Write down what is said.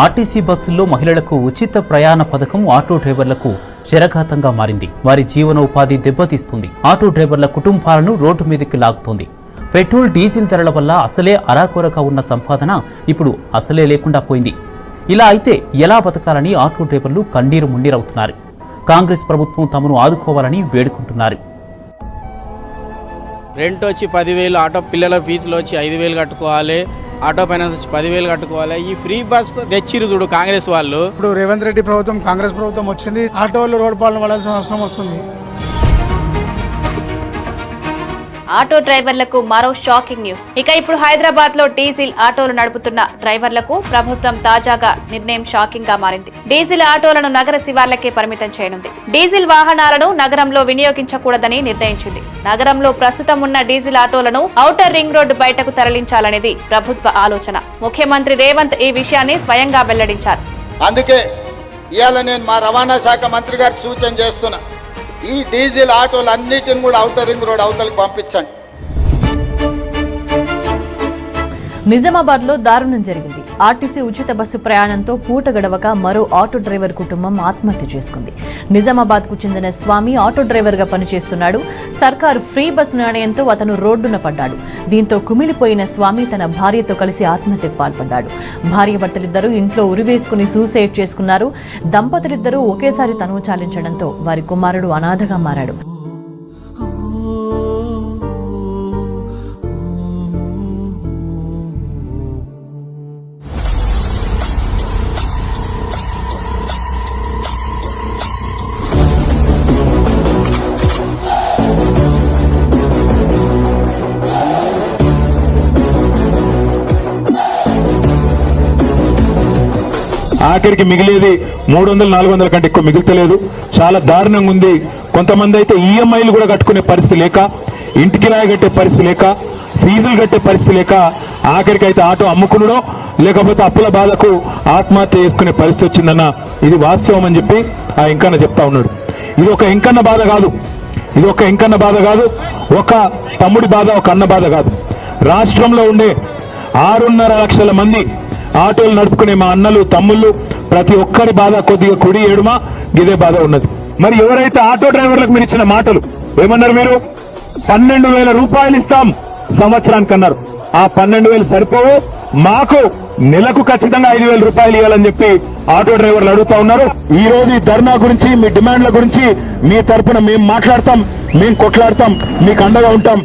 RTC బస్సుల్లో మహిళలకు ఉచిత ప్రయాణ పథకం ఆటో డ్రైవర్లకు శరఘాతంగా మారింది. వారి జీవనోపాధి దెబ్బతీస్తుంది. ఆటో డ్రైవర్ల కుటుంబాలను రోడ్డు మీదకి లాగుతోంది. పెట్రోల్, డీజిల్ ధరల వల్ల అసలే అరాకొరగా ఉన్న సంపాదన ఇప్పుడు అసలే లేకుండా పోయింది. ఇలా అయితే ఎలా బతకాలని ఆటో డ్రైవర్లు కన్నీరు మున్నీరవుతున్నారు. కాంగ్రెస్ ప్రభుత్వం తమను ఆదుకోవాలని వేడుకుంటున్నారు. రెంట్ వచ్చి 10,000, ఆటో పిల్లల ఫీజులు వచ్చి 5,000 కట్టుకోవాలి, ఆటో ఫైనాన్స్ వచ్చి 10,000 కట్టుకోవాలి. ఈ ఫ్రీ బస్ తెచ్చిరు చూడు కాంగ్రెస్ వాళ్ళు. ఇప్పుడు రేవంత్ రెడ్డి ప్రభుత్వం, కాంగ్రెస్ ప్రభుత్వం వచ్చింది, ఆటో వాళ్ళు రోడ్డు పాలన పడాల్సిన అవసరం వస్తుంది. ఆటో డ్రైవర్లకు మరో షాకింగ్ న్యూస్. ఇక ఇప్పుడు హైదరాబాద్ లో డీజిల్ ఆటోలు నడుపుతున్న డ్రైవర్లకు ప్రభుత్వం తాజాగా నిర్ణయం షాకింగ్ గా మారింది. డీజిల్ ఆటోలను నగర శివార్లకే పరిమితం చేయనుంది. డీజిల్ వాహనాలను నగరంలో వినియోగించకూడదని నిర్ణయించింది. నగరంలో ప్రస్తుతం ఉన్న డీజిల్ ఆటోలను ఔటర్ రింగ్ రోడ్డు బయటకు తరలించాలనేది ప్రభుత్వ ఆలోచన. ముఖ్యమంత్రి రేవంత్ ఈ విషయాన్ని స్వయంగా వెల్లడించారు. అందుకే ఇవాళ నేను మా రవాణా శాఖ మంత్రి గారికి సూచన చేస్తున్నా, ఈ డీజిల్ ఆటోలు అన్నిటిని కూడా ఔటర్ రింగ్ రోడ్ అవతలకి పంపించండి. నిజామాబాద్ లో దారుణం జరిగింది. ఆర్టీసీ ఉచిత బస్సు ప్రయాణంతో పూట గడవక మరో ఆటో డ్రైవర్ కుటుంబం ఆత్మహత్య చేసుకుంది. నిజామాబాద్ కు చెందిన స్వామి ఆటో డ్రైవర్ గా పనిచేస్తున్నాడు. సర్కారు ఫ్రీ బస్సు నాణ్యంతో అతను రోడ్డున పడ్డాడు. దీంతో కుమిలిపోయిన స్వామి తన భార్యతో కలిసి ఆత్మహత్యకు పాల్పడ్డాడు. భార్య భర్తలిద్దరూ ఇంట్లో ఉరివేసుకుని సూసైడ్ చేసుకున్నారు. దంపతులిద్దరూ ఒకేసారి తనువు చాలించడంతో వారి కుమారుడు అనాథగా మారాడు. ఆఖరికి మిగిలేది 300-400 కంటే ఎక్కువ మిగులుతలేదు. చాలా దారుణంగా ఉంది. కొంతమంది అయితే ఈఎంఐలు కూడా కట్టుకునే పరిస్థితి లేక, ఇంటి కిరాయి కట్టే పరిస్థితి లేక, ఫీజులు కట్టే పరిస్థితి లేక ఆఖరికి అయితే ఆటో అమ్ముకునడో లేకపోతే అప్పుల బాధకు ఆత్మహత్య చేసుకునే పరిస్థితి వచ్చిందన్న ఇది వాస్తవం అని చెప్పి ఆ ఇంకన్న చెప్తా ఉన్నాడు. ఇది ఒక ఇంకన్న బాధ కాదు, ఇది ఒక ఇంకన్న బాధ కాదు, ఒక తమ్ముడి బాధ, ఒక అన్న బాధ కాదు. రాష్ట్రంలో ఉండే 6.5 లక్షల మంది ఆటోలు నడుపుకునే మా అన్నలు, తమ్ముళ్ళు ప్రతి ఒక్కరి బాధ కొద్దిగా కుడి ఎడుమ ఇదే బాధ ఉన్నది. మరి ఎవరైతే ఆటో డ్రైవర్లకు మీరు ఇచ్చిన మాటలు ఏమన్నారు? మీరు 12,000 రూపాయలు ఇస్తాం సంవత్సరానికి అన్నారు. ఆ 12,000 సరిపోవు, మాకు నెలకు ఖచ్చితంగా 5,000 రూపాయలు ఇవ్వాలని చెప్పి ఆటో డ్రైవర్లు అడుగుతా ఉన్నారు. ఈ రోజు ఈ ధర్నా గురించి, మీ డిమాండ్ల గురించి మీ తరఫున మేము మాట్లాడతాం, మేము కొట్లాడతాం, మీకు అండగా ఉంటాం.